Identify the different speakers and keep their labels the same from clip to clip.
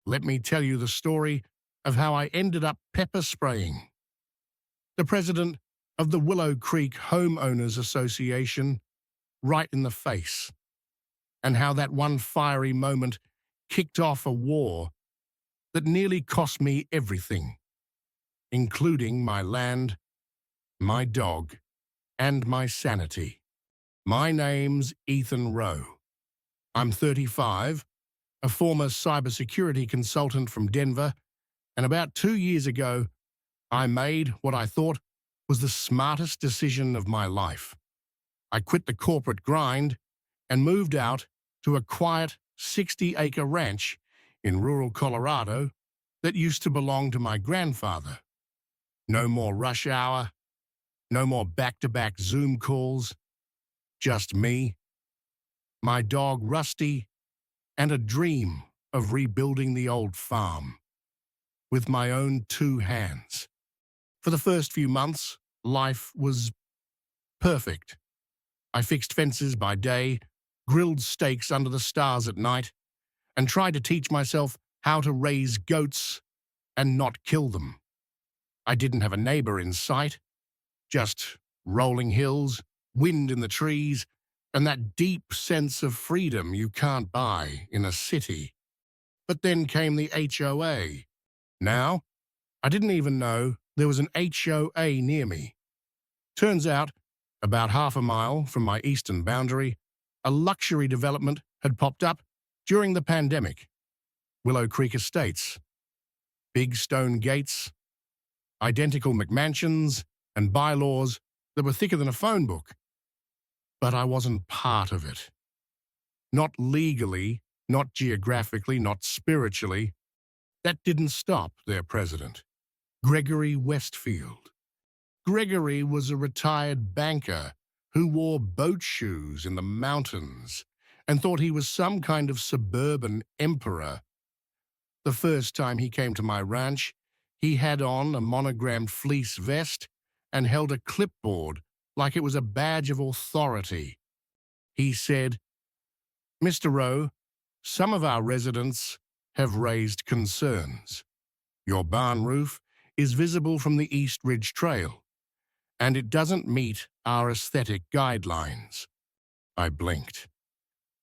Speaker 1: let me tell you the story of how I ended up pepper spraying the president of the Willow Creek Homeowners Association right in the face, and how that one fiery moment kicked off a war that nearly cost me everything, including my land, my dog, and my sanity. My name's Ethan Rowe. I'm 35, a former cybersecurity consultant from Denver, and about 2 years ago, I made what I thought was the smartest decision of my life. I quit the corporate grind and moved out to a quiet 60-acre ranch in rural Colorado that used to belong to my grandfather. No more rush hour, no more back-to-back Zoom calls, just me, my dog Rusty, and a dream of rebuilding the old farm with my own 2 hands. For the first few months, life was perfect. I fixed fences by day, grilled steaks under the stars at night, and tried to teach myself how to raise goats and not kill them. I didn't have a neighbor in sight, just rolling hills, wind in the trees, and that deep sense of freedom you can't buy in a city. But then came the HOA. Now, I didn't even know there was an HOA near me. Turns out, about half a mile from my eastern boundary, a luxury development had popped up during the pandemic. Willow Creek Estates. Big stone gates, identical McMansions, and bylaws that were thicker than a phone book. But I wasn't part of it. Not legally, not geographically, not spiritually. That didn't stop their president, Gregory Westfield. Gregory was a retired banker who wore boat shoes in the mountains and thought he was some kind of suburban emperor. The first time he came to my ranch, he had on a monogrammed fleece vest and held a clipboard like it was a badge of authority. He said, "Mr. Rowe, some of our residents have raised concerns. Your barn roof is visible from the East Ridge Trail, and it doesn't meet our aesthetic guidelines." I blinked.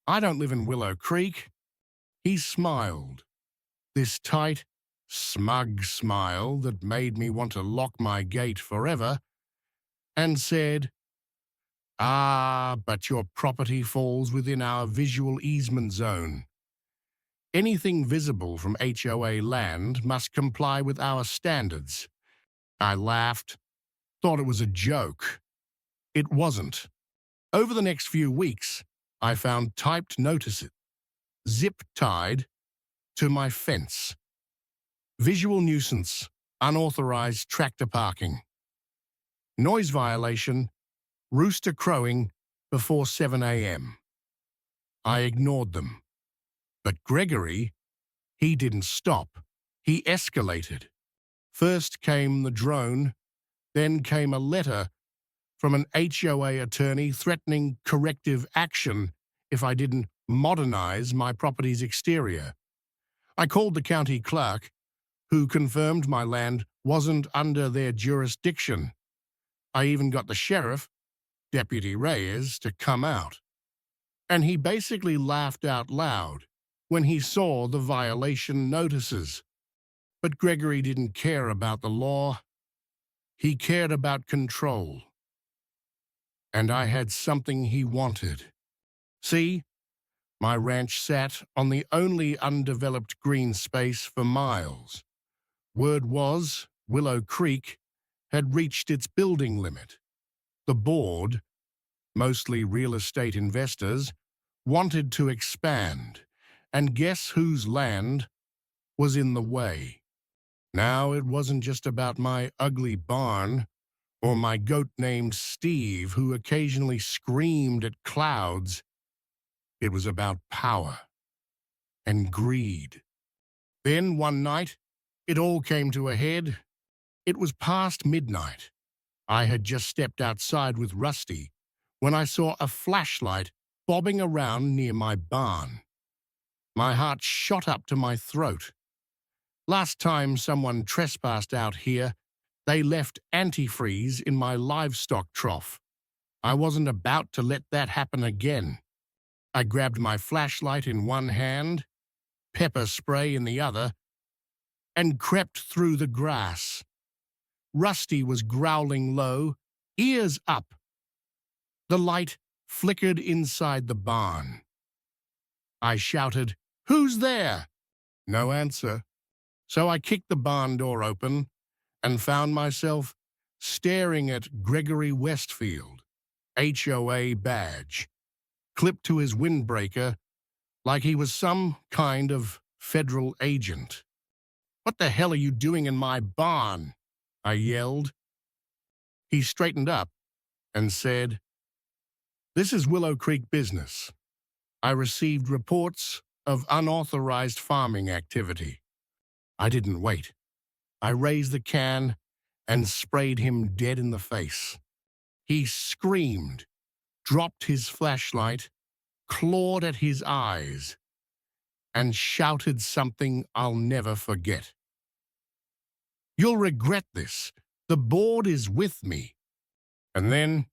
Speaker 1: "I don't live in Willow Creek." He smiled, this tight, smug smile that made me want to lock my gate forever, and said, but your property falls within our visual easement zone. Anything visible from HOA land must comply with our standards." I laughed, thought it was a joke. It wasn't. Over the next few weeks, I found typed notices, zip-tied to my fence. Visual nuisance, unauthorized tractor parking. Noise violation, rooster crowing before 7 a.m. I ignored them. But Gregory, he didn't stop. He escalated. First came the drone, then came a letter from an HOA attorney threatening corrective action if I didn't modernize my property's exterior. I called the county clerk, who confirmed my land wasn't under their jurisdiction. I even got the sheriff, Deputy Reyes, to come out. And he basically laughed out loud when he saw the violation notices. But Gregory didn't care about the law. He cared about control. And I had something he wanted. See, my ranch sat on the only undeveloped green space for miles. Word was Willow Creek had reached its building limit. The board, mostly real estate investors, wanted to expand, and guess whose land was in the way? Now it wasn't just about my ugly barn or my goat named Steve who occasionally screamed at clouds. It was about power and greed. Then one night, it all came to a head. It was past midnight. I had just stepped outside with Rusty when I saw a flashlight bobbing around near my barn. My heart shot up to my throat. Last time someone trespassed out here, they left antifreeze in my livestock trough. I wasn't about to let that happen again. I grabbed my flashlight in one hand, pepper spray in the other, and crept through the grass. Rusty was growling low, ears up. The light flickered inside the barn. I shouted, "Who's there?" No answer. So I kicked the barn door open and found myself staring at Gregory Westfield, HOA badge, clipped to his windbreaker like he was some kind of federal agent. "What the hell are you doing in my barn?" I yelled. He straightened up and said, "This is Willow Creek business. I received reports of unauthorized farming activity." I didn't wait. I raised the can and sprayed him dead in the face. He screamed, dropped his flashlight, clawed at his eyes, and shouted something I'll never forget. "You'll regret this. The board is with me." And then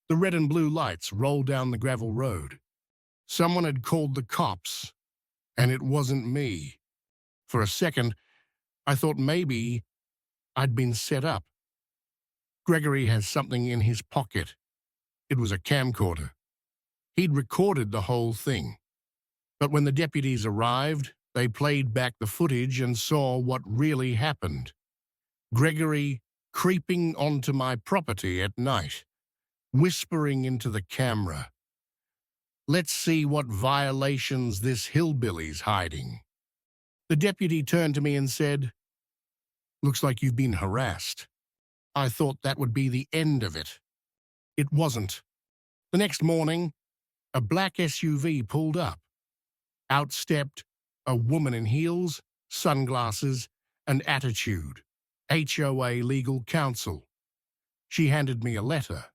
Speaker 1: the red and blue lights rolled down the gravel road. Someone had called the cops, and it wasn't me. For a second, I thought maybe I'd been set up. Gregory has something in his pocket. It was a camcorder. He'd recorded the whole thing. But when the deputies arrived, they played back the footage and saw what really happened. Gregory creeping onto my property at night, whispering into the camera, "Let's see what violations this hillbilly's hiding." The deputy turned to me and said, "Looks like you've been harassed." I thought that would be the end of it. It wasn't. The next morning, a black SUV pulled up. Out stepped a woman in heels, sunglasses, and attitude, HOA legal counsel. She handed me a letter.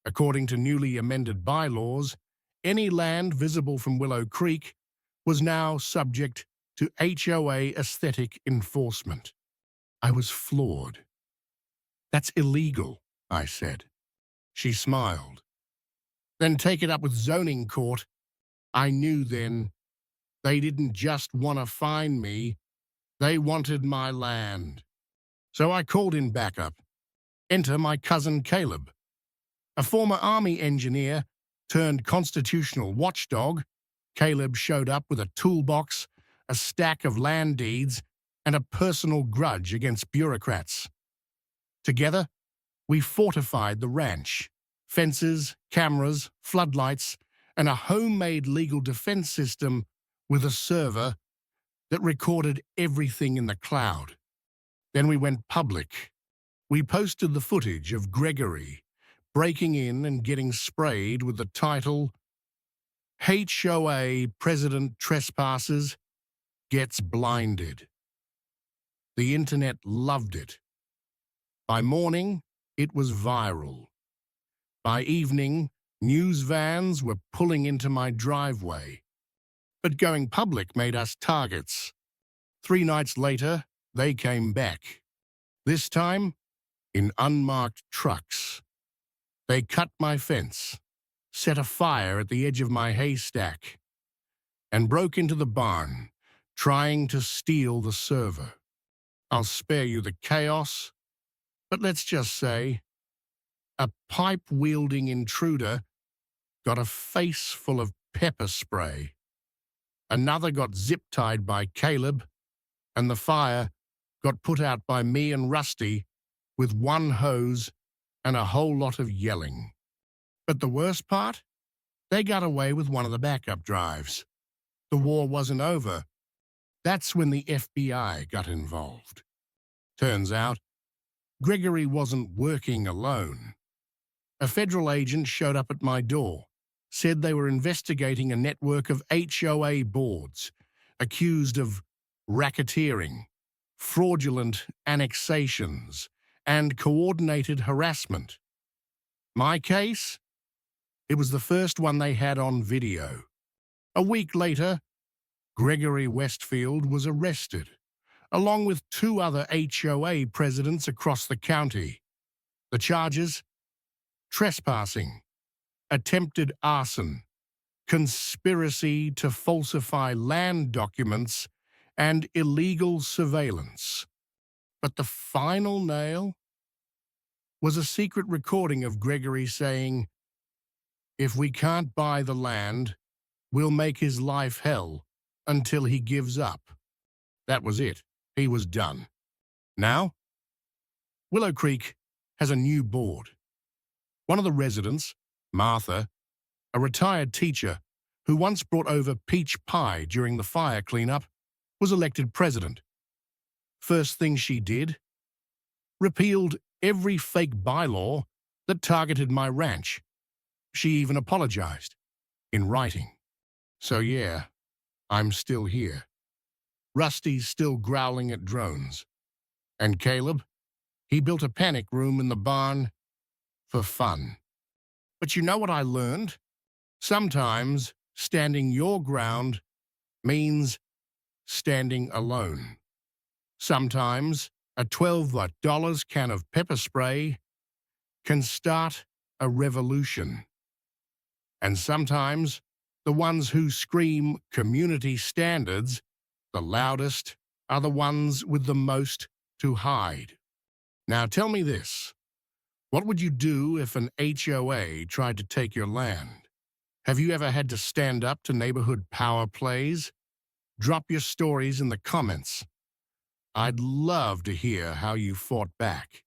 Speaker 1: According to newly amended bylaws, any land visible from Willow Creek was now subject to HOA aesthetic enforcement. I was floored. "That's illegal," I said. She smiled. "Then take it up with zoning court." I knew then they didn't just want to fine me, they wanted my land. So I called in backup. Enter my cousin Caleb, a former Army engineer turned constitutional watchdog. Caleb showed up with a toolbox, a stack of land deeds, and a personal grudge against bureaucrats. Together, we fortified the ranch. Fences, cameras, floodlights, and a homemade legal defense system with a server that recorded everything in the cloud. Then we went public. We posted the footage of Gregory breaking in and getting sprayed with the title, "HOA President Trespasses Gets Blinded." The internet loved it. By morning, it was viral. By evening, news vans were pulling into my driveway. But going public made us targets. 3 nights later, they came back. This time, in unmarked trucks. They cut my fence, set a fire at the edge of my haystack, and broke into the barn, trying to steal the server. I'll spare you the chaos, but let's just say a pipe-wielding intruder got a face full of pepper spray. Another got zip-tied by Caleb, and the fire got put out by me and Rusty with one hose and a whole lot of yelling. But the worst part? They got away with one of the backup drives. The war wasn't over. That's when the FBI got involved. Turns out, Gregory wasn't working alone. A federal agent showed up at my door, said they were investigating a network of HOA boards accused of racketeering, fraudulent annexations, and coordinated harassment. My case? It was the first one they had on video. A week later, Gregory Westfield was arrested along with 2 other HOA presidents across the county. The charges? Trespassing, attempted arson, conspiracy to falsify land documents, and illegal surveillance. But the final nail was a secret recording of Gregory saying, "If we can't buy the land, we'll make his life hell until he gives up." That was it. He was done. Now, Willow Creek has a new board. One of the residents, Martha, a retired teacher who once brought over peach pie during the fire cleanup, was elected president. First thing she did? Repealed every fake bylaw that targeted my ranch. She even apologized, in writing. So yeah, I'm still here. Rusty's still growling at drones. And Caleb, he built a panic room in the barn for fun. But you know what I learned? Sometimes standing your ground means standing alone. Sometimes a $12 can of pepper spray can start a revolution. And sometimes the ones who scream community standards the loudest are the ones with the most to hide. Now tell me this. What would you do if an HOA tried to take your land? Have you ever had to stand up to neighborhood power plays? Drop your stories in the comments. I'd love to hear how you fought back.